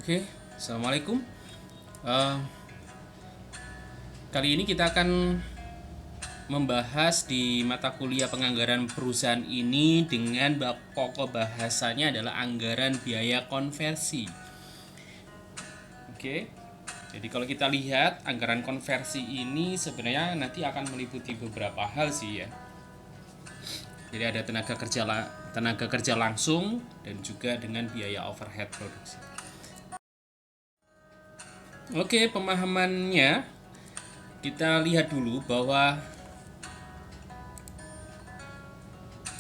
Oke, assalamualaikum. Eh, Kali ini kita akan membahas di mata kuliah penganggaran perusahaan ini dengan pokok bahasanya adalah anggaran biaya konversi. Oke, jadi kalau kita lihat anggaran konversi ini sebenarnya nanti akan meliputi beberapa hal sih ya. Jadi ada tenaga kerja langsung dan juga dengan biaya overhead produksi. Oke, pemahamannya kita lihat dulu bahwa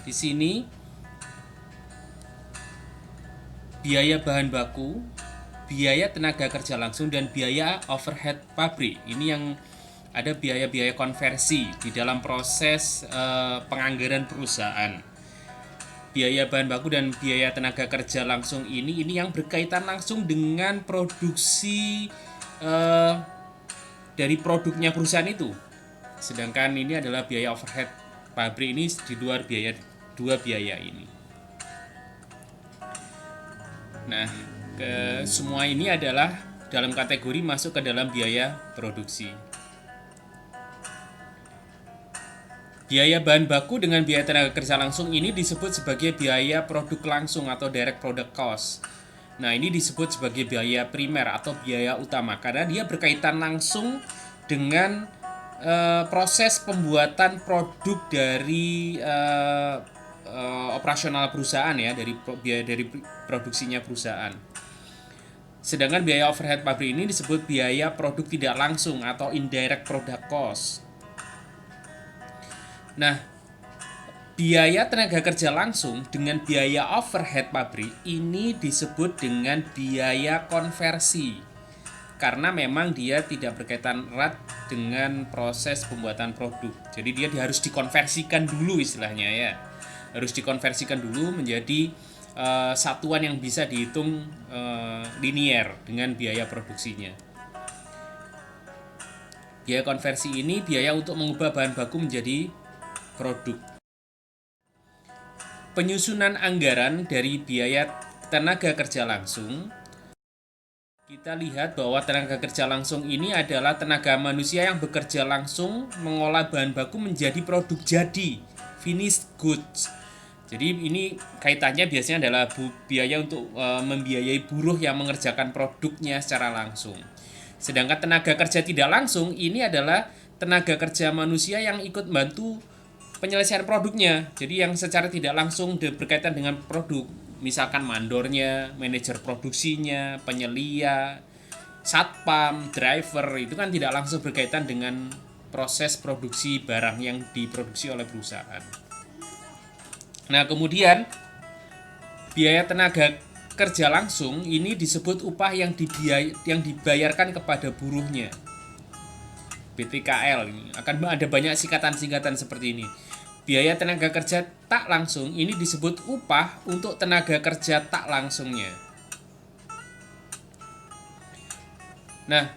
di sini biaya bahan baku, biaya tenaga kerja langsung dan biaya overhead pabrik. Ini yang ada biaya-biaya konversi di dalam proses penganggaran perusahaan. Biaya bahan baku dan biaya tenaga kerja langsung ini yang berkaitan langsung dengan produksi eh, dari produknya perusahaan itu. Sedangkan ini adalah biaya overhead pabrik ini di luar dua biaya ini. Nah, semua ini adalah dalam kategori masuk ke dalam biaya produksi. Biaya bahan baku dengan biaya tenaga kerja langsung ini disebut sebagai biaya produk langsung atau direct product cost. Nah, ini disebut sebagai biaya primer atau biaya utama karena dia berkaitan langsung dengan proses pembuatan produk dari operasional perusahaan ya, dari biaya dari produksinya perusahaan. Sedangkan biaya overhead pabrik ini disebut biaya produk tidak langsung atau indirect product cost. Nah, biaya tenaga kerja langsung dengan biaya overhead pabrik ini disebut dengan biaya konversi. Karena memang dia tidak berkaitan erat dengan proses pembuatan produk. Jadi dia harus dikonversikan dulu istilahnya ya. Harus dikonversikan dulu menjadi satuan yang bisa dihitung linier dengan biaya produksinya. Biaya konversi ini biaya untuk mengubah bahan baku menjadi produk. Penyusunan anggaran dari biaya tenaga kerja langsung, kita lihat bahwa tenaga kerja langsung ini adalah tenaga manusia yang bekerja langsung mengolah bahan baku menjadi produk jadi, finished goods. Jadi ini kaitannya biasanya adalah biaya untuk membiayai buruh yang mengerjakan produknya secara langsung. Sedangkan tenaga kerja tidak langsung ini adalah tenaga kerja manusia yang ikut membantu penyelesaian produknya. Jadi yang secara tidak langsung berkaitan dengan produk, misalkan mandornya, manajer produksinya, penyelia, satpam, driver, itu kan tidak langsung berkaitan dengan proses produksi barang yang diproduksi oleh perusahaan. Nah, kemudian biaya tenaga kerja langsung ini disebut upah yang dibayarkan kepada buruhnya. BTKL ini akan ada banyak singkatan-singkatan seperti ini. Biaya tenaga kerja tak langsung ini disebut upah untuk tenaga kerja tak langsungnya. Nah,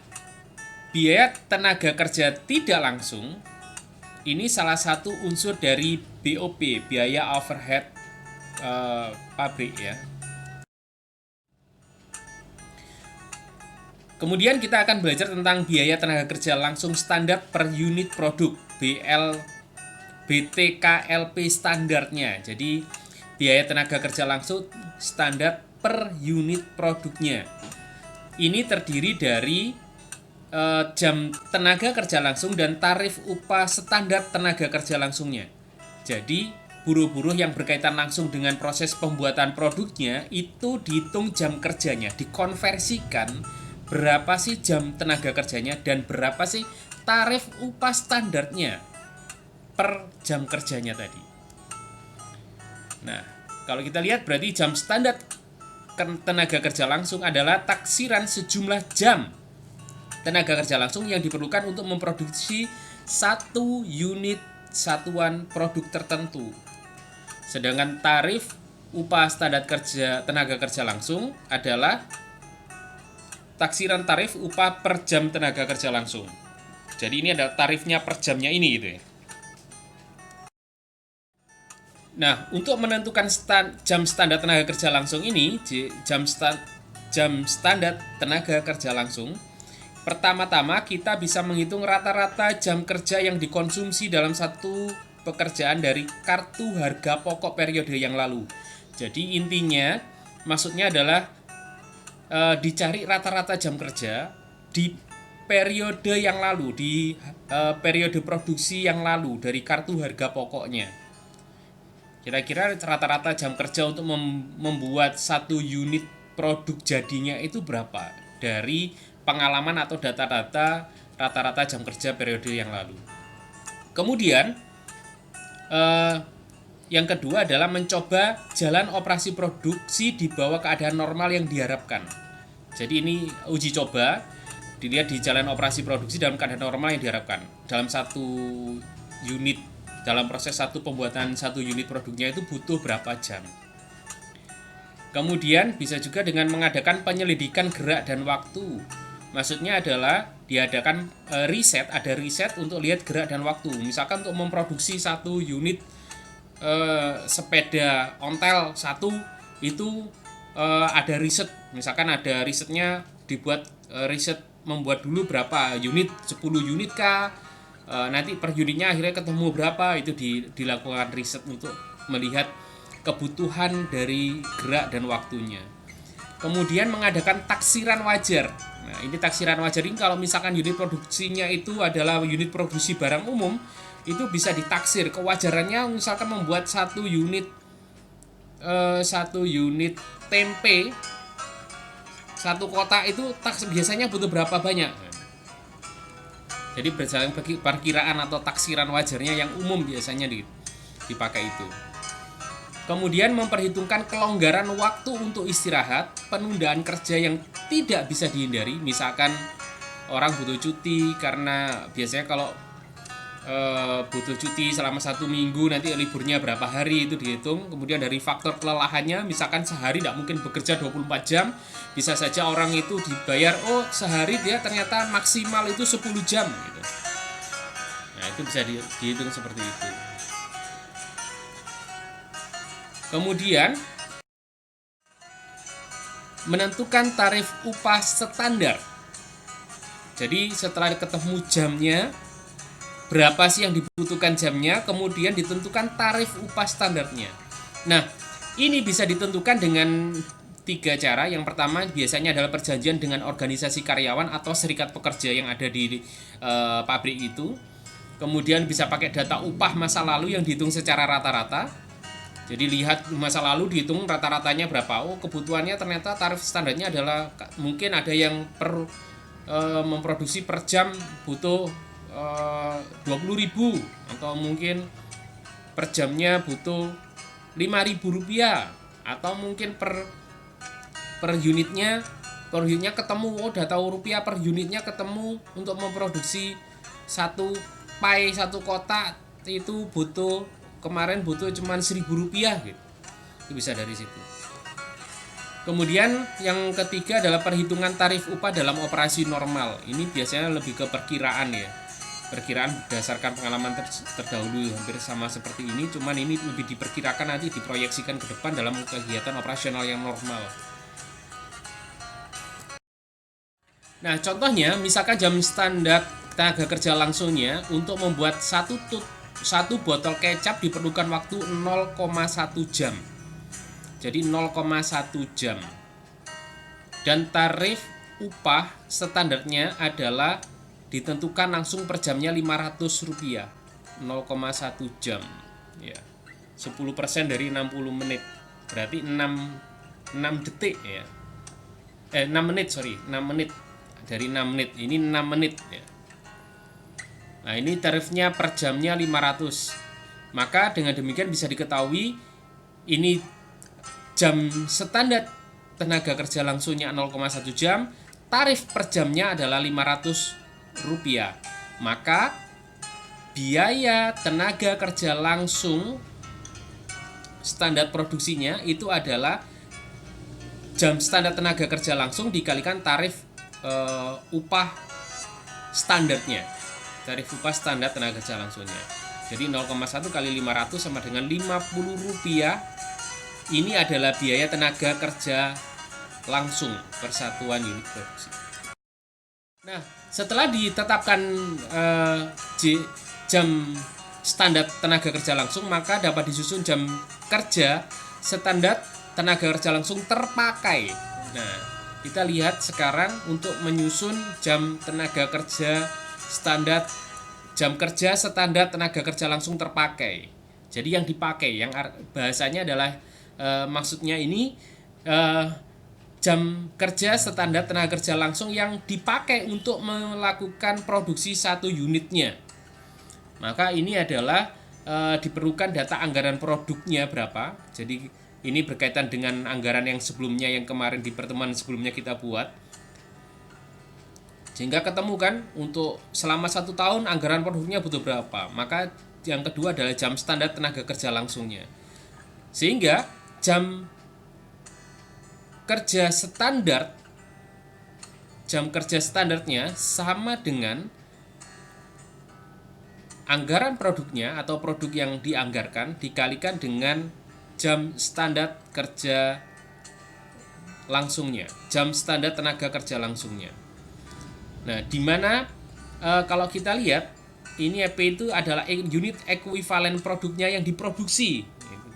biaya tenaga kerja tidak langsung ini salah satu unsur dari BOP, biaya overhead pabrik ya. Kemudian kita akan belajar tentang biaya tenaga kerja langsung standar per unit produk, BTKLP standarnya. Jadi biaya tenaga kerja langsung standar per unit produknya. Ini terdiri dari jam tenaga kerja langsung dan tarif upah standar tenaga kerja langsungnya. Jadi buruh-buruh yang berkaitan langsung dengan proses pembuatan produknya itu dihitung jam kerjanya, dikonversikan berapa sih jam tenaga kerjanya dan berapa sih tarif upah standarnya per jam kerjanya tadi. Nah, kalau kita lihat berarti jam standar tenaga kerja langsung adalah taksiran sejumlah jam tenaga kerja langsung yang diperlukan untuk memproduksi satu unit satuan produk tertentu. Sedangkan tarif upah standar kerja tenaga kerja langsung adalah taksiran tarif upah per jam tenaga kerja langsung. Jadi ini adalah tarifnya per jamnya ini gitu ya. Nah, untuk menentukan jam standar tenaga kerja langsung ini, jam standar tenaga kerja langsung, pertama-tama kita bisa menghitung rata-rata jam kerja yang dikonsumsi dalam satu pekerjaan dari kartu harga pokok periode yang lalu. Jadi intinya maksudnya adalah dicari rata-rata jam kerja di periode yang lalu, di periode produksi yang lalu dari kartu harga pokoknya. Kira-kira rata-rata jam kerja untuk membuat satu unit produk jadinya itu berapa dari pengalaman atau data-data rata-rata jam kerja periode yang lalu. Kemudian yang kedua adalah mencoba jalan operasi produksi di bawah keadaan normal yang diharapkan. Jadi ini uji coba, dilihat di jalan operasi produksi dalam keadaan normal yang diharapkan. Dalam satu unit, dalam proses pembuatan satu unit produknya itu butuh berapa jam. Kemudian bisa juga dengan mengadakan penyelidikan gerak dan waktu. Maksudnya adalah diadakan riset, ada riset untuk lihat gerak dan waktu. Misalkan untuk memproduksi satu unit sepeda ontel satu itu ada riset. Misalkan ada risetnya, dibuat riset membuat dulu berapa unit, 10 unit kah? Nanti per unitnya akhirnya ketemu berapa, itu dilakukan riset untuk melihat kebutuhan dari gerak dan waktunya. Kemudian mengadakan taksiran wajar. Nah, ini taksiran wajar ini kalau misalkan unit produksinya itu adalah unit produksi barang umum, itu bisa ditaksir kewajarannya. Misalkan membuat satu unit tempe satu kotak itu biasanya butuh berapa banyak. Jadi berdasarkan perkiraan atau taksiran wajarnya yang umum biasanya dipakai itu. Kemudian memperhitungkan kelonggaran waktu untuk istirahat, penundaan kerja yang tidak bisa dihindari. Misalkan orang butuh cuti karena biasanya kalau butuh cuti selama 1 minggu, nanti liburnya berapa hari itu dihitung. Kemudian dari faktor kelelahannya, misalkan sehari tidak mungkin bekerja 24 jam, bisa saja orang itu dibayar, oh sehari dia ternyata maksimal itu 10 jam gitu. Nah itu bisa dihitung seperti itu. Kemudian menentukan tarif upah standar. Jadi setelah ketemu jamnya, berapa sih yang dibutuhkan jamnya, kemudian ditentukan tarif upah standarnya. Nah, ini bisa ditentukan dengan 3 cara. Yang pertama biasanya adalah perjanjian dengan organisasi karyawan atau serikat pekerja yang ada di pabrik itu. Kemudian bisa pakai data upah masa lalu yang dihitung secara rata-rata. Jadi lihat masa lalu dihitung rata-ratanya berapa. Oh, kebutuhannya ternyata tarif standarnya adalah mungkin ada yang memproduksi per jam butuh 20.000 atau mungkin per jamnya butuh 5.000 rupiah, atau mungkin per unitnya ketemu, oh udah tahu rupiah per unitnya ketemu untuk memproduksi satu pie satu kotak itu kemarin butuh cuma 1.000 rupiah gitu. Itu bisa dari situ. Kemudian yang ketiga adalah perhitungan tarif upah dalam operasi normal. Ini biasanya lebih ke perkiraan ya. Perkiraan berdasarkan pengalaman terdahulu hampir sama seperti ini, cuman ini lebih diperkirakan nanti diproyeksikan ke depan dalam kegiatan operasional yang normal. Nah, contohnya misalkan jam standar tenaga kerja langsungnya untuk membuat satu botol kecap diperlukan waktu 0,1 jam. Jadi 0,1 jam. Dan tarif upah standarnya adalah ditentukan langsung per jamnya 500 rupiah, 0,1 jam ya. 10% dari 60 menit berarti 6 detik ya. 6 menit dari 6 menit, ini 6 menit ya. Nah, ini tarifnya per jamnya 500. Maka dengan demikian bisa diketahui ini jam standar tenaga kerja langsungnya 0,1 jam, tarif per jamnya adalah 500 rupiah. Maka biaya tenaga kerja langsung standar produksinya itu adalah jam standar tenaga kerja langsung dikalikan tarif upah standarnya. Tarif upah standar tenaga kerja langsungnya. Jadi 0,1 kali 500 sama dengan 50 rupiah. Ini adalah biaya tenaga kerja langsung persatuan unit produksi. Nah, setelah ditetapkan jam standar tenaga kerja langsung, maka dapat disusun jam kerja standar tenaga kerja langsung terpakai. Nah, kita lihat sekarang untuk menyusun jam tenaga kerja standar, jam kerja standar tenaga kerja langsung terpakai. Jadi yang dipakai, yang bahasanya adalah maksudnya ini jam kerja standar tenaga kerja langsung yang dipakai untuk melakukan produksi satu unitnya. Maka ini adalah diperlukan data anggaran produknya berapa. Jadi ini berkaitan dengan anggaran yang sebelumnya, yang kemarin di pertemuan sebelumnya kita buat. Sehingga ketemu kan untuk selama 1 tahun anggaran produknya butuh berapa. Maka yang kedua adalah jam standar tenaga kerja langsungnya. Sehingga jam kerja standarnya sama dengan anggaran produknya atau produk yang dianggarkan dikalikan dengan jam standar kerja langsungnya, jam standar tenaga kerja langsungnya. Nah, di mana kalau kita lihat ini EP itu adalah unit ekuivalen produknya yang diproduksi.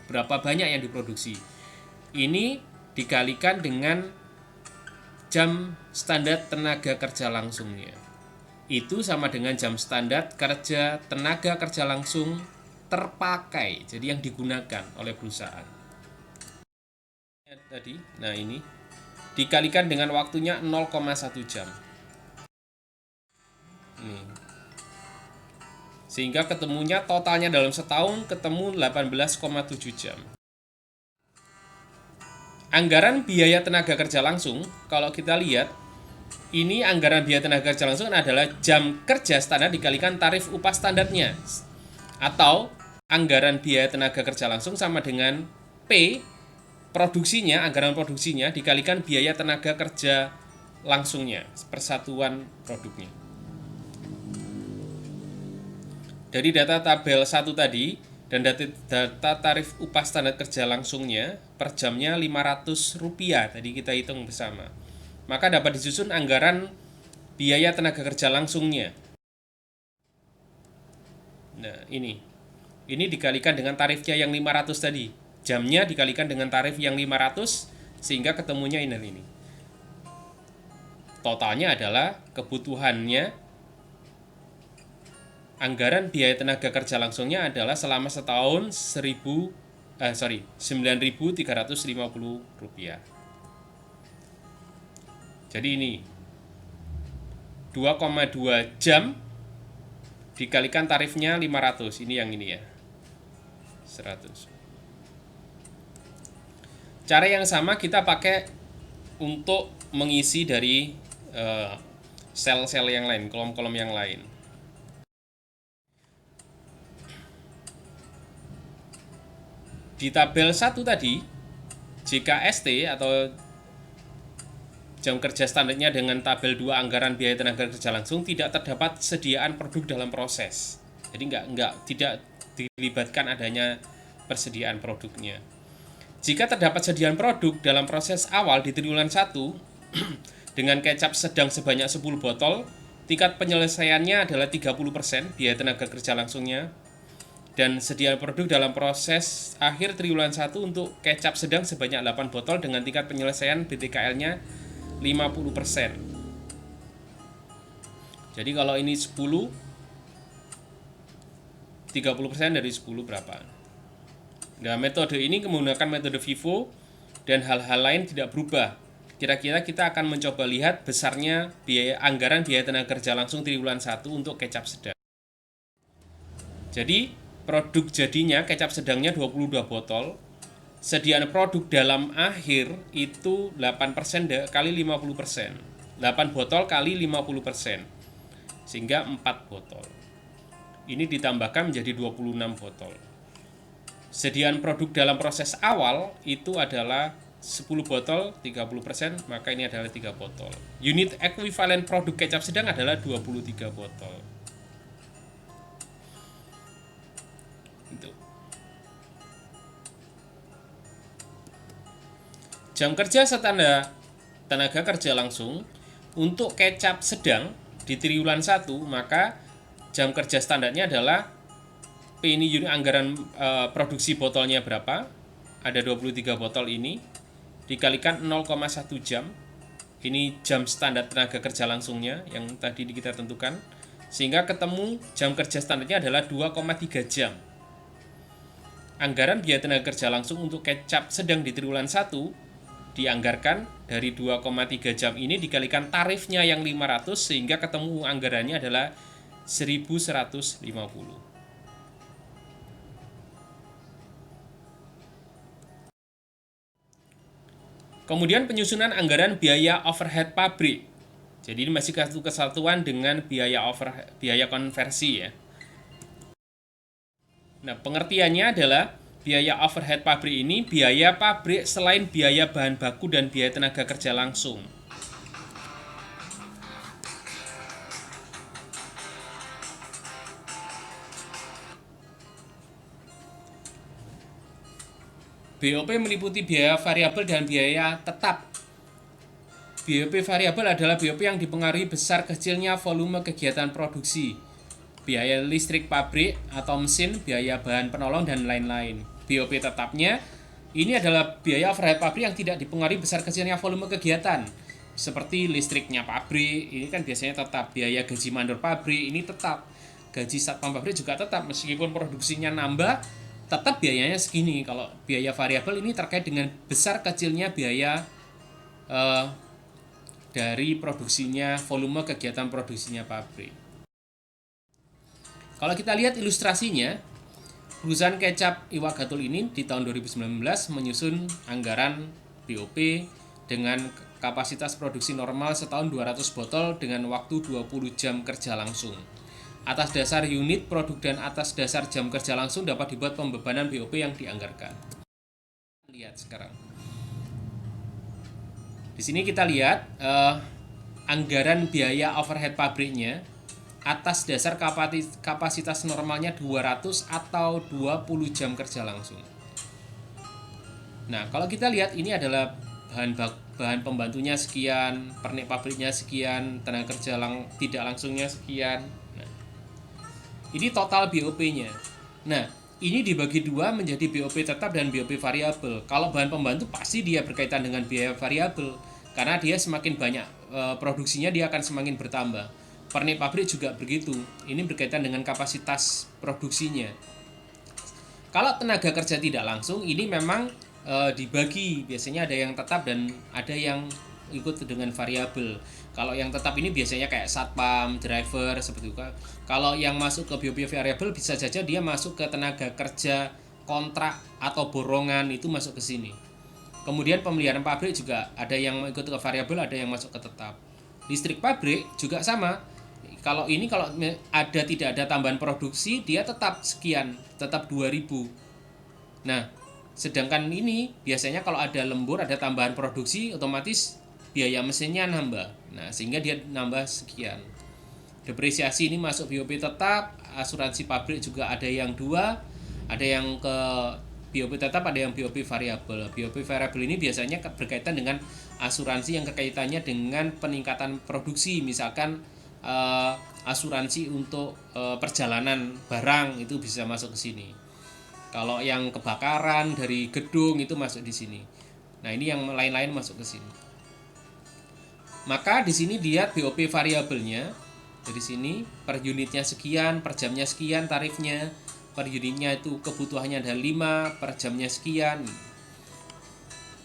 Berapa banyak yang diproduksi? Ini dikalikan dengan jam standar tenaga kerja langsungnya. Itu sama dengan jam standar kerja tenaga kerja langsung terpakai, jadi yang digunakan oleh perusahaan. Tadi, nah ini dikalikan dengan waktunya 0,1 jam. Ini. Sehingga ketemunya totalnya dalam setahun ketemu 18,7 jam. Anggaran biaya tenaga kerja langsung, kalau kita lihat, ini anggaran biaya tenaga kerja langsung adalah jam kerja standar dikalikan tarif upah standarnya. Atau anggaran biaya tenaga kerja langsung sama dengan P, produksinya, anggaran produksinya dikalikan biaya tenaga kerja langsungnya, persatuan produknya. Dari data tabel 1 tadi dan data tarif upah standar kerja langsungnya per jamnya Rp500 tadi kita hitung bersama. Maka dapat disusun anggaran biaya tenaga kerja langsungnya. Nah, ini dikalikan dengan tarifnya yang 500 tadi. Jamnya dikalikan dengan tarif yang 500 sehingga ketemunya ini. Totalnya adalah kebutuhannya. Anggaran biaya tenaga kerja langsungnya adalah selama setahun Rp9.350. Jadi ini 2,2 jam dikalikan tarifnya 500. Ini yang ini ya. 100. Cara yang sama kita pakai untuk mengisi dari sel-sel yang lain, kolom-kolom yang lain. Di tabel 1 tadi, JKST atau jam kerja standarnya dengan tabel 2 anggaran biaya tenaga kerja langsung tidak terdapat sediaan produk dalam proses. Jadi tidak dilibatkan adanya persediaan produknya. Jika terdapat sediaan produk dalam proses awal di triwulan 1 dengan kecap sedang sebanyak 10 botol, tingkat penyelesaiannya adalah 30% biaya tenaga kerja langsungnya. Dan sediaan produk dalam proses akhir triwulan 1 untuk kecap sedang sebanyak 8 botol dengan tingkat penyelesaian BTKL-nya 50%. Jadi kalau ini 10, 30% dari 10 berapa? Nah, metode ini menggunakan metode FIFO dan hal-hal lain tidak berubah. Kira-kira kita akan mencoba lihat besarnya anggaran biaya tenaga kerja langsung triwulan 1 untuk kecap sedang. Jadi produk jadinya kecap sedangnya 22 botol. Sediaan produk dalam akhir itu 8% kali 50%. 8 botol kali 50%. Sehingga 4 botol. Ini ditambahkan menjadi 26 botol. Sediaan produk dalam proses awal itu adalah 10 botol, 30%, maka ini adalah 3 botol. Unit ekuivalen produk kecap sedang adalah 23 botol. Jam kerja standar tenaga kerja langsung, untuk kecap sedang di triwulan 1, maka jam kerja standarnya adalah P ini unit anggaran produksi botolnya berapa, ada 23 botol ini, dikalikan 0,1 jam, ini jam standar tenaga kerja langsungnya yang tadi kita tentukan, sehingga ketemu jam kerja standarnya adalah 2,3 jam. Anggaran biaya tenaga kerja langsung untuk kecap sedang di triwulan 1 dianggarkan dari 2,3 jam ini dikalikan tarifnya yang 500, sehingga ketemu anggarannya adalah 1.150. Kemudian penyusunan anggaran biaya overhead pabrik. Jadi ini masih satu kesatuan dengan biaya konversi ya. Nah, pengertiannya adalah biaya overhead pabrik ini biaya pabrik selain biaya bahan baku dan biaya tenaga kerja langsung. BOP meliputi biaya variabel dan biaya tetap. BOP variabel adalah BOP yang dipengaruhi besar kecilnya volume kegiatan produksi, biaya listrik pabrik atau mesin, biaya bahan penolong, dan lain-lain. BOP tetapnya ini adalah biaya overhead pabrik yang tidak dipengaruhi besar kecilnya volume kegiatan, seperti listriknya pabrik, ini kan biasanya tetap. Biaya gaji mandor pabrik ini tetap. Gaji satpam pabrik juga tetap, meskipun produksinya nambah, tetap biayanya segini. Kalau biaya variabel ini terkait dengan besar kecilnya biaya dari produksinya, volume kegiatan produksinya pabrik. Kalau kita lihat ilustrasinya, perusahaan kecap Iwak Gatul ini di tahun 2019 menyusun anggaran BOP dengan kapasitas produksi normal setahun 200 botol dengan waktu 20 jam kerja langsung. Atas dasar unit produk dan atas dasar jam kerja langsung dapat dibuat pembebanan BOP yang dianggarkan. Lihat sekarang. Di sini kita lihat anggaran biaya overhead pabriknya atas dasar kapasitas normalnya 200 atau 20 jam kerja langsung. Nah, kalau kita lihat ini adalah bahan pembantunya sekian, pernik pabriknya sekian, tenaga kerja tidak langsungnya sekian. Nah, ini total BOP-nya. Nah, ini dibagi dua menjadi BOP tetap dan BOP variabel. Kalau bahan pembantu pasti dia berkaitan dengan biaya variabel, karena dia semakin banyak produksinya dia akan semakin bertambah. Pernik pabrik juga begitu. Ini berkaitan dengan kapasitas produksinya. Kalau tenaga kerja tidak langsung, ini memang dibagi. Biasanya ada yang tetap dan ada yang ikut dengan variabel. Kalau yang tetap ini biasanya kayak satpam, driver, seperti itu. Kalau yang masuk ke BOP variabel bisa saja dia masuk ke tenaga kerja kontrak atau borongan, itu masuk ke sini. Kemudian pemeliharaan pabrik juga ada yang ikut ke variabel, ada yang masuk ke tetap. Listrik pabrik juga sama. Kalau tidak ada tambahan produksi, dia tetap sekian, tetap 2000. Nah, sedangkan ini biasanya kalau ada lembur, ada tambahan produksi, otomatis biaya mesinnya nambah. Nah, sehingga dia nambah sekian. Depresiasi ini masuk BOP tetap, asuransi pabrik juga ada yang dua, ada yang ke BOP tetap, ada yang BOP variabel. BOP variabel ini biasanya berkaitan dengan asuransi yang kaitannya dengan peningkatan produksi, misalkan asuransi untuk perjalanan barang itu bisa masuk ke sini. Kalau yang kebakaran dari gedung itu masuk di sini. Nah, ini yang lain-lain masuk ke sini. Maka di sini lihat BOP variabelnya. Dari sini per unitnya sekian, per jamnya sekian tarifnya. Per unitnya itu kebutuhannya ada 5, per jamnya sekian.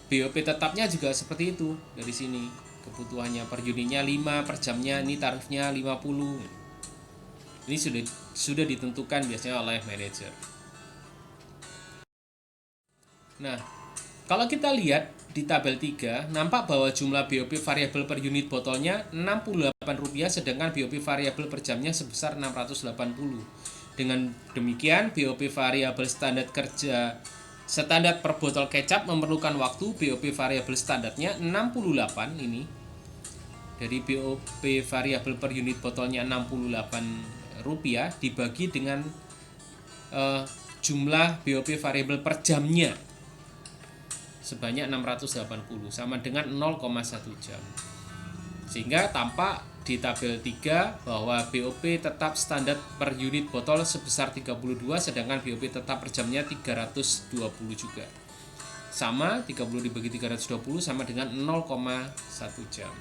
BOP tetapnya juga seperti itu. Dari sini kebutuhannya per unitnya 5, per jamnya ini tarifnya 50. Ini sudah ditentukan biasanya oleh manajer. Nah, kalau kita lihat di tabel 3, nampak bahwa jumlah BOP variabel per unit botolnya Rp68, sedangkan BOP variabel per jamnya sebesar 680. Dengan demikian, BOP variabel standar per botol kecap memerlukan waktu BOP variabel standarnya 68 ini. Dari BOP variabel per unit botolnya Rp68 dibagi dengan jumlah BOP variabel per jamnya. sebanyak 680 sama dengan 0,1 jam. Sehingga tampak di tabel 3 bahwa BOP tetap standar per unit botol sebesar 32, sedangkan BOP tetap per jamnya 320 juga. Sama, 30 dibagi 320 sama dengan 0,1 jam.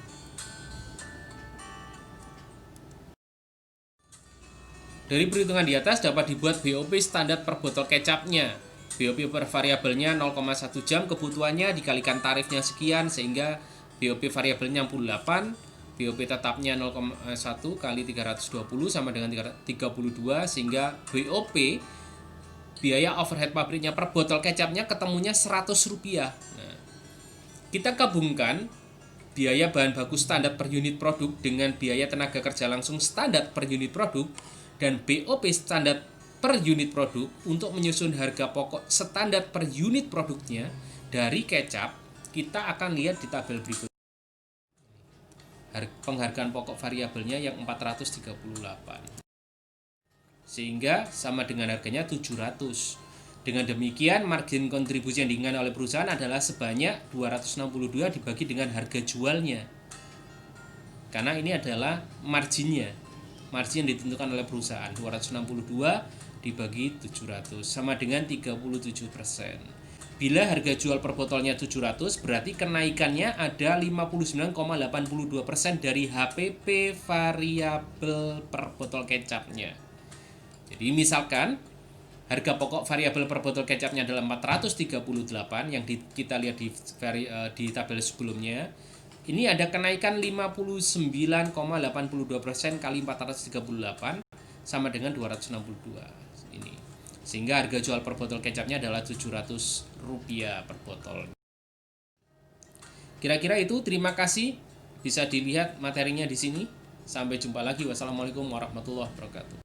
Dari perhitungan di atas dapat dibuat BOP standar per botol kecapnya. BOP per variabelnya 0,1 jam, kebutuhannya dikalikan tarifnya sekian, sehingga BOP variabelnya 68, BOP tetapnya 0,1 kali 320 sama dengan 32, sehingga BOP biaya overhead pabriknya per botol kecapnya ketemunya Rp100. Nah, kita gabungkan biaya bahan baku standar per unit produk dengan biaya tenaga kerja langsung standar per unit produk dan BOP standar per unit produk untuk menyusun harga pokok standar per unit produknya dari kecap. Kita akan lihat di tabel berikut. Penghargaan pokok variabelnya yang 438. Sehingga sama dengan harganya 700. Dengan demikian, margin kontribusi yang diinginkan oleh perusahaan adalah sebanyak 262 dibagi dengan harga jualnya. Karena ini adalah marginnya. Margin yang ditentukan oleh perusahaan 262 dibagi 700 sama dengan 37%. Bila harga jual per botolnya 700, berarti kenaikannya ada 59,82% dari HPP variabel per botol kecapnya. Jadi misalkan harga pokok variabel per botol kecapnya adalah 438 yang kita lihat di tabel sebelumnya. Ini ada kenaikan 59,82% kali 438 sama dengan 262 ini. Sehingga harga jual per botol kecapnya adalah Rp700 per botol. Kira-kira itu, terima kasih. Bisa dilihat materinya di sini. Sampai jumpa lagi. Wassalamualaikum warahmatullahi wabarakatuh.